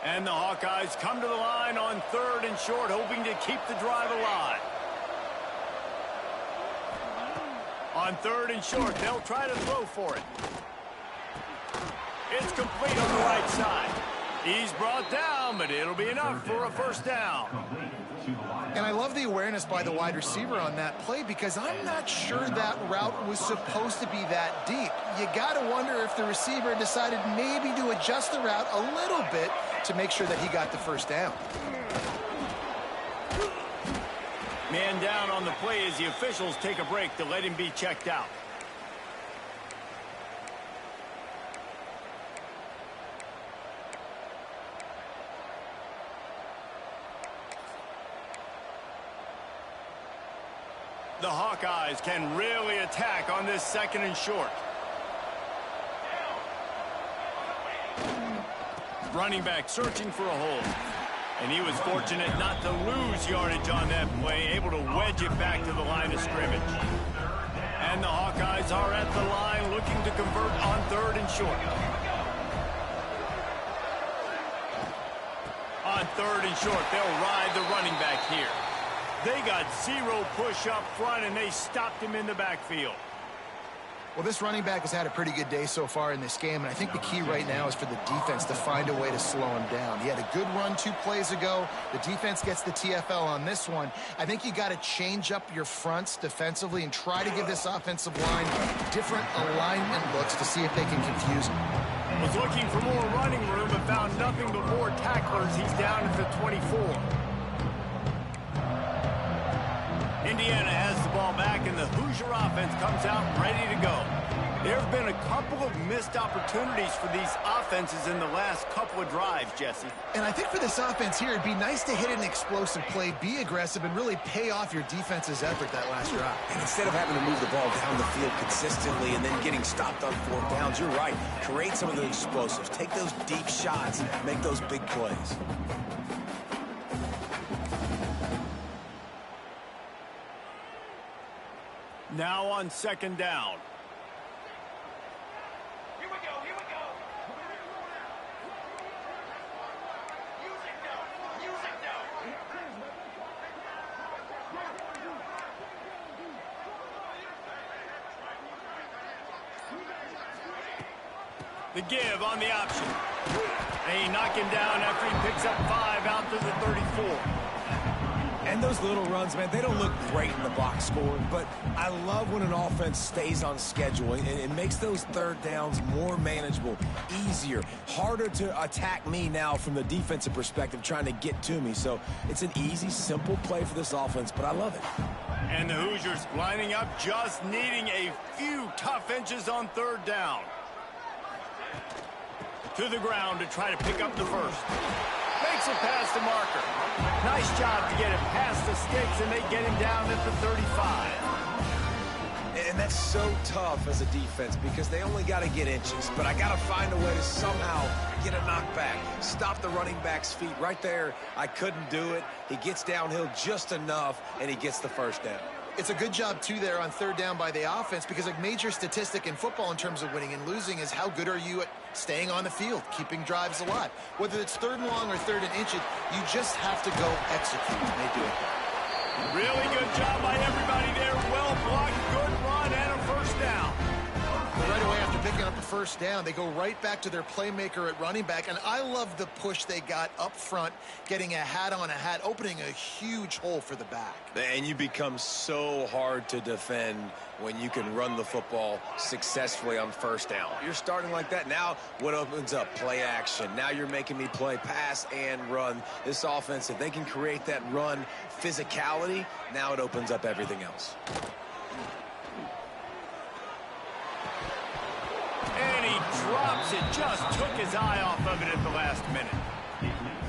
Speaker 1: And the Hawkeyes come to the line on 3rd and short, hoping to keep the drive alive. On 3rd and short, they'll try to throw for it. It's complete on the right side. He's brought down, but it'll be enough for a first down.
Speaker 2: And I love the awareness by the wide receiver on that play, because I'm not sure that route was supposed to be that deep. You got to wonder if the receiver decided maybe to adjust the route a little bit to make sure that he got the first down.
Speaker 1: Man down on the play as the officials take a break to let him be checked out. The Hawkeyes can really attack on this 2nd and short. Running back searching for a hole. And he was fortunate not to lose yardage on that play, able to wedge it back to the line of scrimmage. And the Hawkeyes are at the line looking to convert on 3rd and short. On 3rd and short, they'll ride the running back here. They got 0 push up front, and they stopped him in the backfield.
Speaker 2: Well, this running back has had a pretty good day so far in this game, and I think the key right now is for the defense to find a way to slow him down. He had a good run 2 plays ago. The defense gets the TFL on this one. I think you got to change up your fronts defensively and try to give this offensive line different alignment looks to see if they can confuse him.
Speaker 1: Was looking for more running room, but found nothing but more tacklers. He's down at the 24. Indiana has the ball back, and the Hoosier offense comes out ready to go. There have been a couple of missed opportunities for these offenses in the last couple of drives, Jesse.
Speaker 2: And I think for this offense here, it'd be nice to hit an explosive play, be aggressive, and really pay off your defense's effort that last drive.
Speaker 3: And instead of having to move the ball down the field consistently and then getting stopped on 4th downs, you're right. Create some of those explosives. Take those deep shots. Make those big plays.
Speaker 1: Now on 2nd down.
Speaker 5: Here we go, here we go. Music note, music note.
Speaker 1: The give on the option. They knock him down after he picks up 5 out to the 34.
Speaker 3: And those little runs, man, they don't look great in the box score, but I love when an offense stays on schedule, and it makes those 3rd downs more manageable, easier, harder to attack me now from the defensive perspective trying to get to me. So it's an easy, simple play for this offense, but I love it.
Speaker 1: And the Hoosiers lining up, just needing a few tough inches on 3rd down. To the ground to try to pick up the first. Makes it past the marker. Nice job to get it past the sticks, and they get him down at the 35.
Speaker 3: And that's so tough as a defense because they only got to get inches. But I got to find a way to somehow get a knockback. Stop the running back's feet right there. I couldn't do it. He gets downhill just enough, and he gets the first down.
Speaker 2: It's a good job, too, there on 3rd down by the offense, because a major statistic in football in terms of winning and losing is how good are you at staying on the field, keeping drives alive. Whether it's 3rd and long or 3rd and inches, you just have to go execute, and they do it.
Speaker 1: Really good job by everybody there. Well blocked, good run, and a first down.
Speaker 2: Right away after picking up a first down, they go right back to their playmaker at running back, and I love the push they got up front, getting a hat on a hat, opening a huge hole for the back.
Speaker 3: And you become so hard to defend when you can run the football successfully on first down. You're starting like that. Now what opens up? Play action. Now you're making me play pass and run. This offense, if they can create that run physicality, now it opens up everything else.
Speaker 1: it. Just took his eye off of it at the last minute.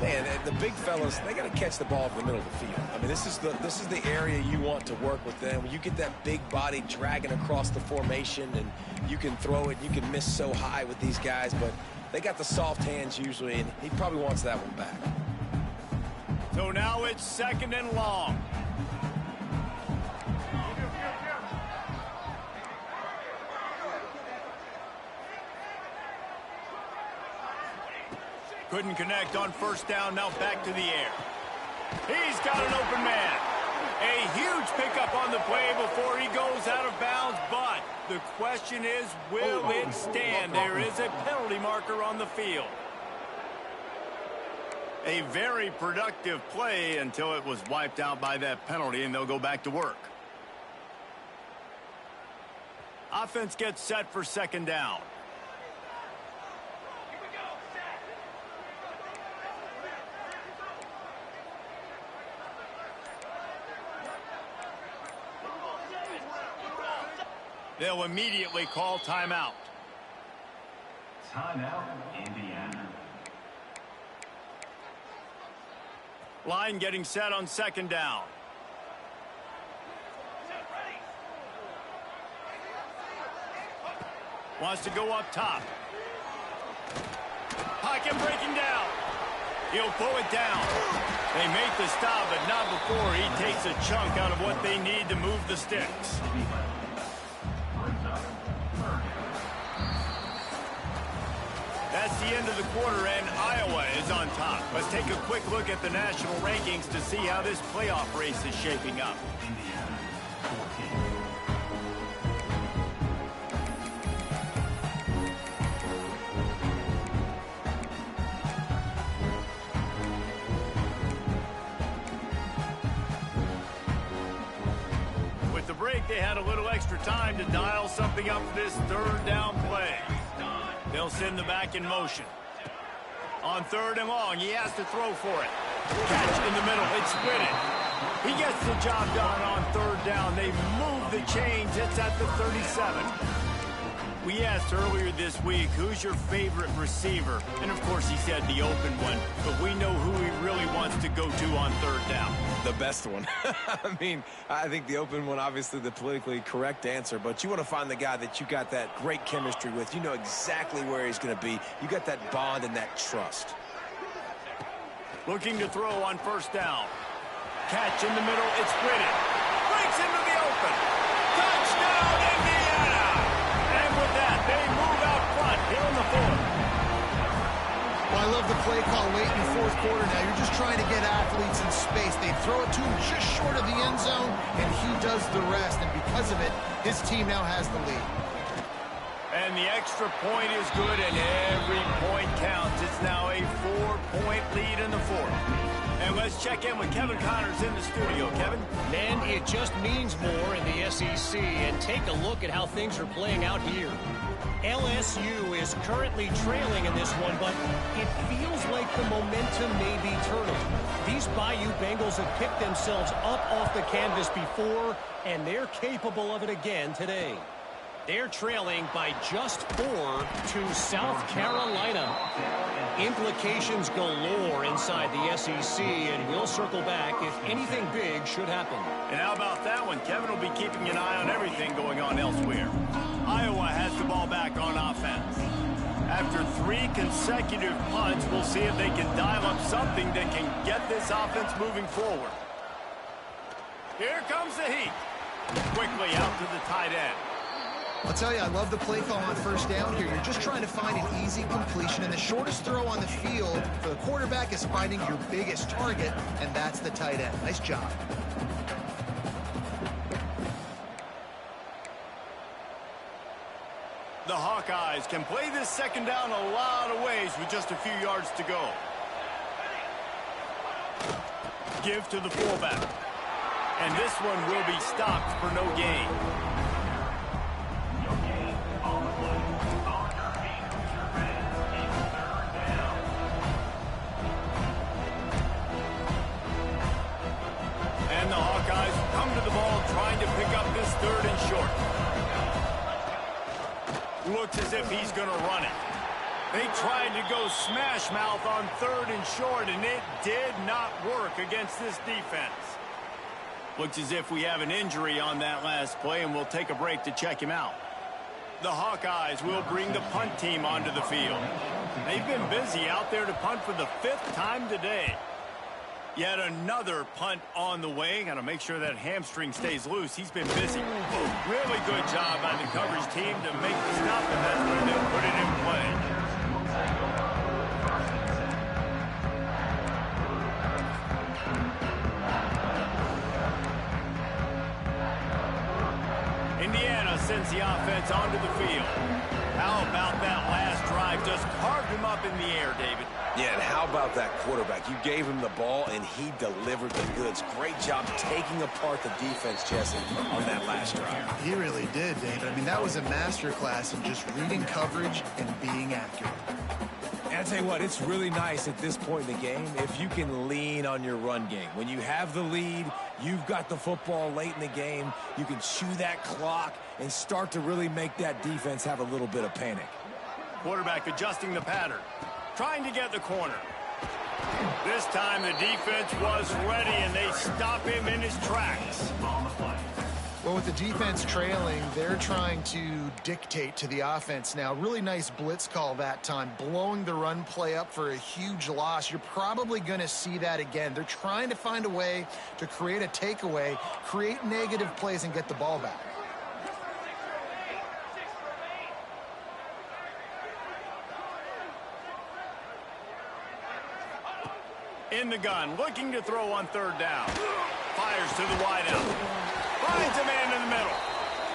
Speaker 3: Man, the big fellas, they got to catch the ball in the middle of the field. I mean, this is the area you want to work with them. When you get that big body dragging across the formation, and you can throw it, you can miss so high with these guys, but they got the soft hands usually, and he probably wants that one back.
Speaker 1: So now it's 2nd and long. Couldn't connect on 1st down, now back to the air. He's got an open man. A huge pickup on the play before he goes out of bounds, but the question is, will it stand? There is a penalty marker on the field. A very productive play until it was wiped out by that penalty, and they'll go back to work. Offense gets set for 2nd down. They'll immediately call timeout.
Speaker 6: Timeout, Indiana.
Speaker 1: Line getting set on 2nd down. Wants to go up top. Pocket breaking down. He'll pull it down. They make the stop, but not before he takes a chunk out of what they need to move the sticks. That's the end of the quarter, and Iowa is on top. Let's take a quick look at the national rankings to see how this playoff race is shaping up.
Speaker 6: Indiana, 14.
Speaker 1: With the break, they had a little extra time to dial something up for this 3rd down play. They'll send the back in motion. On 3rd and long, he has to throw for it. Catch in the middle, it's split it. He gets the job done on 3rd down. They move the chains, it's at the 37. We asked earlier this week, who's your favorite receiver? And of course he said the open one, but we know who he really wants to go to on 3rd down.
Speaker 3: The best one. I mean, I think the open one, obviously the politically correct answer, but you want to find the guy that you got that great chemistry with. You know exactly where he's going to be. You got that bond and that trust.
Speaker 1: Looking to throw on 1st down. Catch in the middle, it's split it. Breaks into the open. Touchdown, Indiana! And with that, they move out front here in the 4th.
Speaker 2: Well, I love the play call late in the 4th quarter now. You're just trying to get athletes in space. They throw it to him just short of the end zone, and he does the rest. And because of it, his team now has the lead.
Speaker 1: And the extra point is good, and every point counts. It's now a 4-point lead in the 4th. And let's check in with Kevin Connors in the studio. Kevin?
Speaker 4: Man, it just means more in the SEC, and take a look at how things are playing out here. LSU is currently trailing in this one, but it feels like the momentum may be turning. These Bayou Bengals have picked themselves up off the canvas before, and they're capable of it again today. They're trailing by just 4 to South Carolina. Implications galore inside the SEC, and we'll circle back if anything big should happen.
Speaker 1: And how about that one? Kevin will be keeping an eye on everything going on elsewhere. Iowa has the ball back on offense. After 3 consecutive punts, we'll see if they can dial up something that can get this offense moving forward. Here comes the heat. Quickly out to the tight end.
Speaker 2: I'll tell you, I love the play call on 1st down here. You're just trying to find an easy completion, and the shortest throw on the field for the quarterback is finding your biggest target, and that's the tight end. Nice job.
Speaker 1: The Hawkeyes can play this 2nd down a lot of ways with just a few yards to go. Give to the fullback. And this one will be stopped for no gain. And the Hawkeyes come to the ball trying to pick up this 3rd and short. Looks as if he's going to run it. They tried to go smash mouth on 3rd and short, and it did not work against this defense. Looks as if we have an injury on that last play, and we'll take a break to check him out. The Hawkeyes will bring the punt team onto the field. They've been busy out there to punt for the 5th time today. Yet another punt on the way. Got to make sure that hamstring stays loose. He's been busy. Really good job by the coverage team to make the stop, and that's where they'll put it in play. Indiana sends the offense onto the field. How about that last drive? Just carved him up in the air, David.
Speaker 3: Yeah, and how about that quarterback? You gave him the ball, and he delivered the goods. Great job taking apart the defense, Jesse, on that last drive.
Speaker 2: He really did, David. I mean, that was a masterclass in just reading coverage and being accurate.
Speaker 3: And I tell you what, it's really nice at this point in the game if you can lean on your run game. When you have the lead, you've got the football late in the game, you can chew that clock and start to really make that defense have a little bit of panic.
Speaker 1: Quarterback adjusting the pattern, trying to get the corner. This time the defense was ready, and they stop him in his tracks.
Speaker 2: Well, with the defense trailing, they're trying to dictate to the offense now. Really nice blitz call that time, blowing the run play up for a huge loss. You're probably going to see that again. They're trying to find a way to create a takeaway, create negative plays, and get the ball back.
Speaker 1: In the gun, looking to throw on 3rd down. Fires to the wideout. Finds a man in the middle.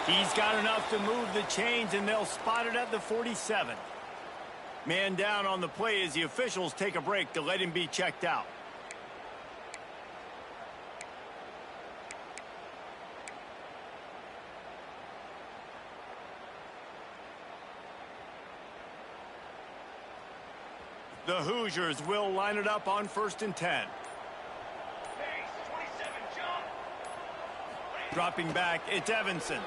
Speaker 1: He's got enough to move the chains, and they'll spot it at the 47. Man down on the play as the officials take a break to let him be checked out. The Hoosiers will line it up on 1st and 10. Dropping back, it's Evanson.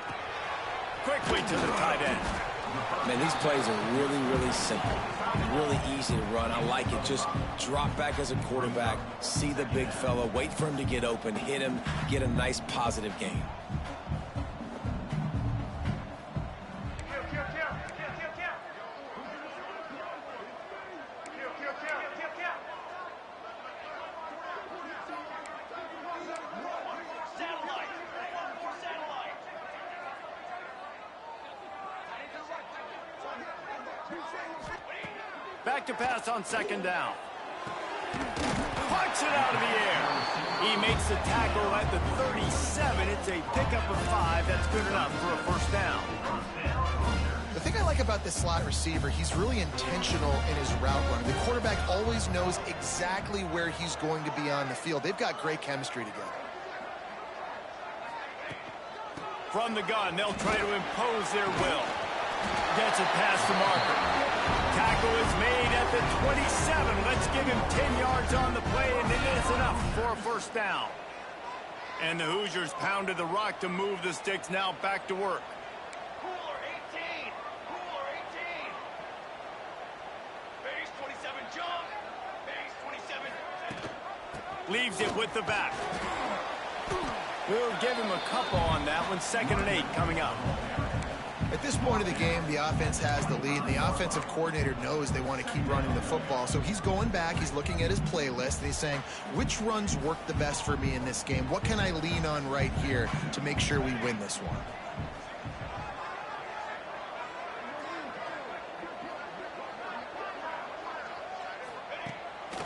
Speaker 1: Quickly to the tight end.
Speaker 3: Man, these plays are really, really simple. Really easy to run. I like it. Just drop back as a quarterback, see the big fella, wait for him to get open, hit him, get a nice positive gain.
Speaker 1: Back to pass on 2nd down. Punch it out of the air. He makes the tackle at the 37. It's a pickup of 5. That's good enough for a 1st down.
Speaker 2: The thing I like about this slot receiver, he's really intentional in his route running. The quarterback always knows exactly where he's going to be on the field. They've got great chemistry together.
Speaker 1: From the gun, they'll try to impose their will. Gets it past the marker. Tackle is made at the 27. Let's give him 10 yards on the play, and it is enough for a 1st down. And the Hoosiers pounded the rock to move the sticks, now back to work.
Speaker 5: Cooler 18. Cooler 18. Base 27 jump. Base 27.
Speaker 1: Leaves it with the back. We'll give him a couple on that one. 2nd and 8 coming up.
Speaker 2: At this point of the game, the offense has the lead, and the offensive coordinator knows they want to keep running the football. So he's going back, he's looking at his playlist, and he's saying, which runs work the best for me in this game? What can I lean on right here to make sure we win this one?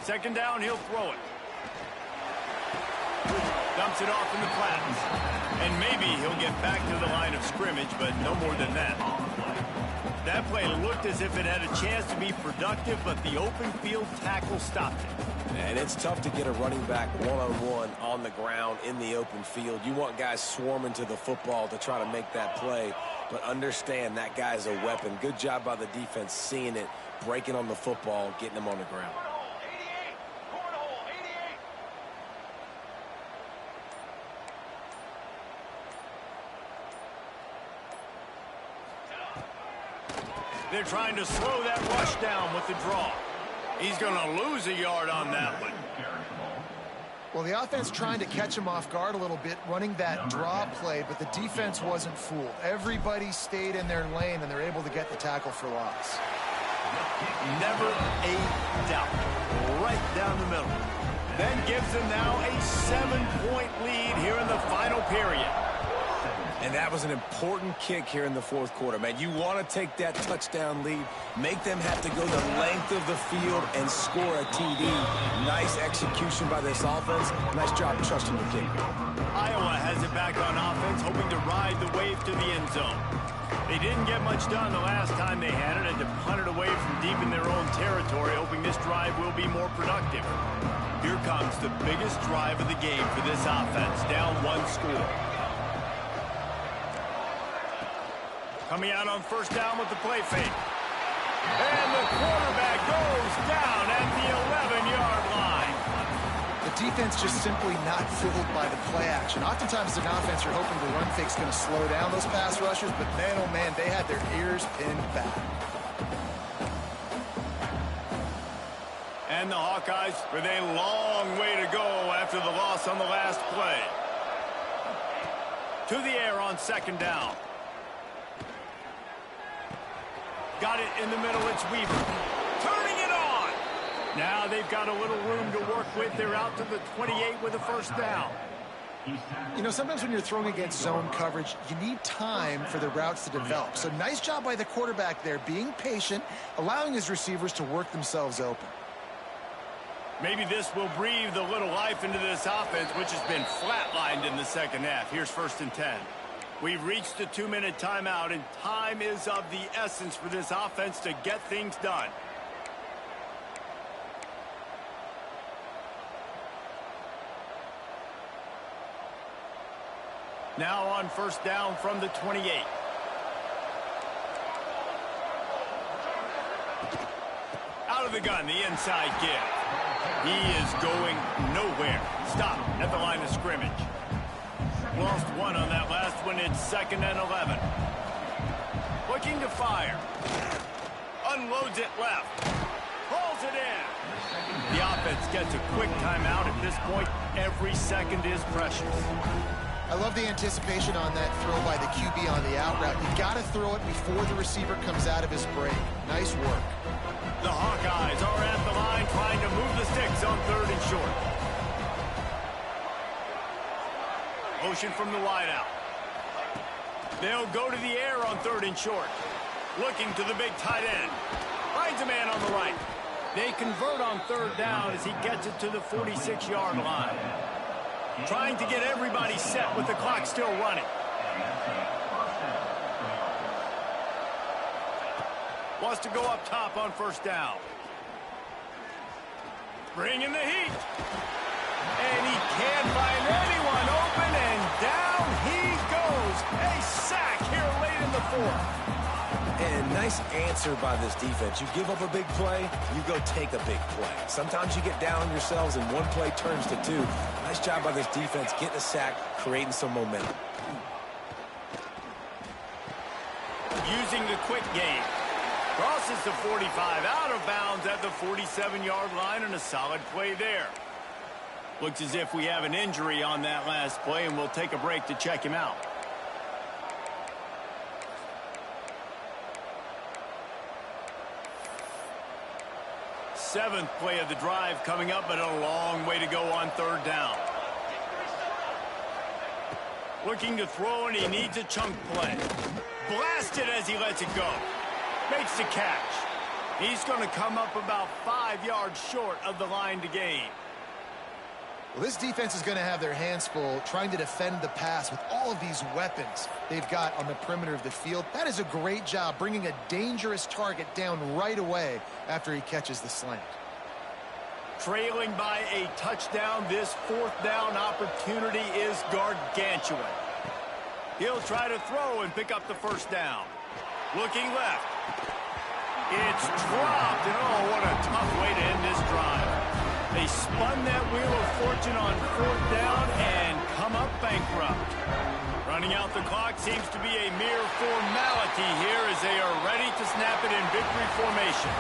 Speaker 1: Second down, he'll throw it. Dumps it off in the flats. And maybe he'll get back to the line of scrimmage, but no more than that. That play looked as if it had a chance to be productive, but the open field tackle stopped it.
Speaker 3: And it's tough to get a running back one-on-one on the ground in the open field. You want guys swarming to the football to try to make that play, but understand that guy's a weapon. Good job by the defense seeing it, breaking on the football, getting him on the ground.
Speaker 1: They're trying to slow that rush down with the draw. He's going to lose a yard on that one.
Speaker 2: Well, the offense trying to catch him off guard a little bit, running that draw play, but the defense wasn't fooled. Everybody stayed in their lane, and they're able to get the tackle for loss.
Speaker 1: Never a doubt. Right down the middle. Then gives them now a 7-point lead here in the final period.
Speaker 3: And that was an important kick here in the fourth quarter, man. You want to take that touchdown lead, make them have to go the length of the field and score a TD. Nice execution by this offense. Nice job trusting the kick.
Speaker 1: Iowa has it back on offense, hoping to ride the wave to the end zone. They didn't get much done the last time they had it, and to punt it away from deep in their own territory, hoping this drive will be more productive. Here comes the biggest drive of the game for this offense, down 1 score. Coming out on first down with the play fake. And the quarterback goes down at the 11-yard line.
Speaker 2: The defense just simply not fooled by the play action. Oftentimes, as an offense, you're hoping the run fake's going to slow down those pass rushers, but man, oh man, they had their ears pinned back.
Speaker 1: And the Hawkeyes with a long way to go after the loss on the last play. To the air on second down. Got it in the middle, it's Weaver. Turning it on! Now they've got a little room to work with. They're out to the 28 with a first down.
Speaker 2: You know, sometimes when you're throwing against zone coverage, you need time for the routes to develop. So nice job by the quarterback there, being patient, allowing his receivers to work themselves open.
Speaker 1: Maybe this will breathe a little life into this offense, which has been flatlined in the second half. Here's 1st and 10. We've reached the 2-minute timeout, and time is of the essence for this offense to get things done. Now on first down from the 28. Out of the gun, the inside give. He is going nowhere. Stop at the line of scrimmage. Lost 1 on that last one. It's 2nd and 11. Looking to fire. Unloads it left. Pulls it in. The offense gets a quick timeout. At this point, every second is precious.
Speaker 2: I love the anticipation on that throw by the QB on the out route. You got to throw it before the receiver comes out of his break. Nice work.
Speaker 1: The Hawkeyes are at the line trying to move the sticks on 3rd and short. Motion from the wideout. They'll go to the air on 3rd and short. Looking to the big tight end. Finds a man on the right. They convert on 3rd down as he gets it to the 46-yard line. Trying to get everybody set with the clock still running. Wants to go up top on first down. Bringing the heat. And he can't find anyone open, and down he goes. A sack here late in the 4th.
Speaker 3: And nice answer by this defense. You give up a big play, you go take a big play. Sometimes you get down on yourselves and one play turns to 2. Nice job by this defense getting a sack, creating some momentum.
Speaker 1: Using the quick game. Crosses the 45, out of bounds at the 47-yard line, and a solid play there. Looks as if we have an injury on that last play, and we'll take a break to check him out. Seventh play of the drive coming up, but a long way to go on 3rd down. Looking to throw, and he needs a chunk play. Blasted as he lets it go. Makes the catch. He's going to come up about 5 yards short of the line to gain.
Speaker 2: Well, this defense is going to have their hands full trying to defend the pass with all of these weapons they've got on the perimeter of the field. That is a great job bringing a dangerous target down right away after he catches the slant.
Speaker 1: Trailing by a touchdown, this 4th down opportunity is gargantuan. He'll try to throw and pick up the first down. Looking left. It's dropped, and oh, what a tough way to end this drive. They spun that wheel of fortune on 4th down and come up bankrupt. Running out the clock seems to be a mere formality here as they are ready to snap it in victory formation.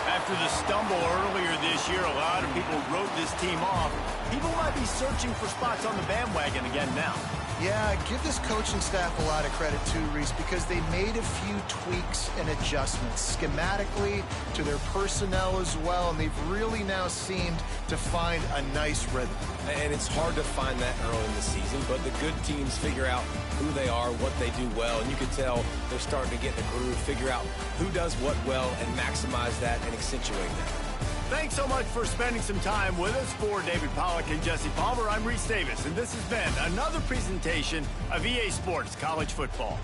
Speaker 1: After the stumble earlier this year, a lot of people wrote this team off. People might be searching for spots on the bandwagon again now.
Speaker 2: Yeah, give this coaching staff a lot of credit too, Reese, because they made a few tweaks and adjustments schematically to their personnel as well, and they've really now seemed to find a nice rhythm.
Speaker 3: And it's hard to find that early in the season, but the good teams figure out who they are, what they do well, and you can tell they're starting to get in the groove, figure out who does what well, and maximize that and accentuate that.
Speaker 1: Thanks so much for spending some time with us. For David Pollack and Jesse Palmer, I'm Reese Davis, and this has been another presentation of EA Sports College Football.